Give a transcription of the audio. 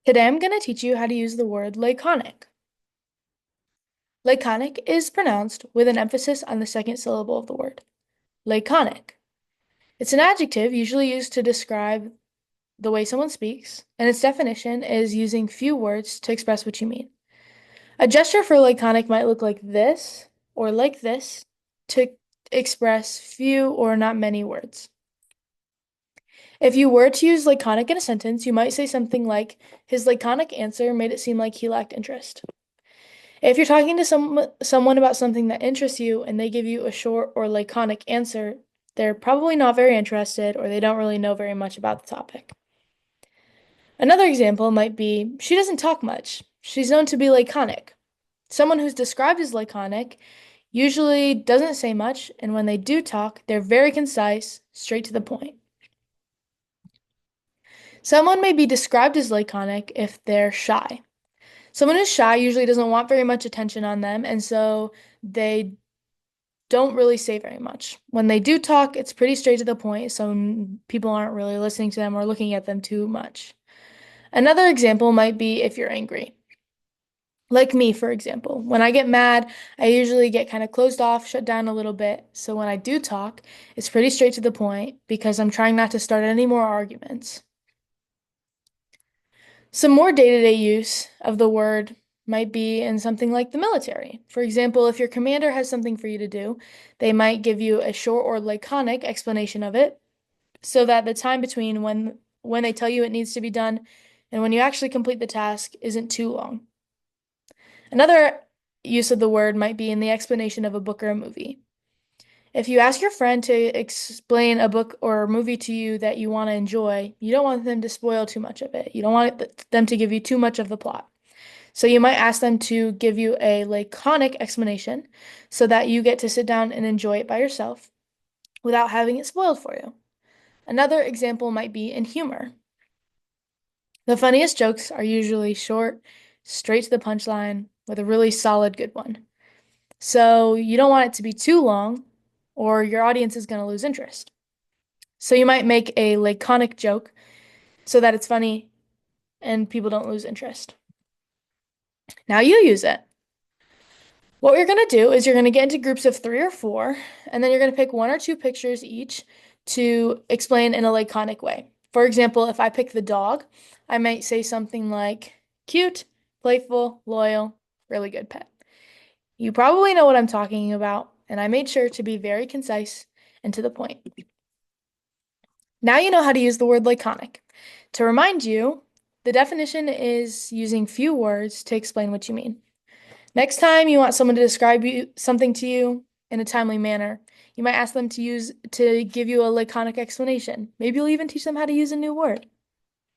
Today I'm going to teach you how to use the word laconic. Laconic is pronounced with an emphasis on the second syllable of the word. Laconic. It's an adjective usually used to describe the way someone speaks, and its definition is using few words to express what you mean. A gesture for laconic might look like this or like this to express few or not many words. If you were to use laconic in a sentence, you might say something like, his laconic answer made it seem like he lacked interest. If you're talking to someone about something that interests you and they give you a short or laconic answer, they're probably not very interested or they don't really know very much about the topic. Another example might be, she doesn't talk much. She's known to be laconic. Someone who's described as laconic usually doesn't say much, and when they do talk, they're very concise, straight to the point. Someone may be described as laconic if they're shy. Someone who's shy usually doesn't want very much attention on them, and so they don't really say very much. When they do talk, it's pretty straight to the point, so people aren't really listening to them or looking at them too much. Another example might be if you're angry. Like me, for example. When I get mad, I usually get kind of closed off, shut down a little bit. So when I do talk, it's pretty straight to the point because I'm trying not to start any more arguments. Some more day-to-day use of the word might be in something like the military. For example, if your commander has something for you to do, they might give you a short or laconic explanation of it so that the time between when they tell you it needs to be done and when you actually complete the task isn't too long. Another use of the word might be in the explanation of a book or a movie. If you ask your friend to explain a book or a movie to you that you want to enjoy, you don't want them to spoil too much of it. You don't want them to give you too much of the plot. So you might ask them to give you a laconic explanation so that you get to sit down and enjoy it by yourself without having it spoiled for you. Another example might be in humor. The funniest jokes are usually short, straight to the punchline, with a really solid good one. So you don't want it to be too long, or your audience is going to lose interest. So you might make a laconic joke so that it's funny and people don't lose interest. Now you use it. What you're going to do is you're going to get into groups of 3 or 4, and then you're going to pick 1 or 2 pictures each to explain in a laconic way. For example, if I pick the dog, I might say something like cute, playful, loyal, really good pet. You probably know what I'm talking about, and I made sure to be very concise and to the point. Now you know how to use the word laconic. To remind you, the definition is using few words to explain what you mean. Next time you want someone to describe something to you in a timely manner, you might ask them to give you a laconic explanation. Maybe you'll even teach them how to use a new word.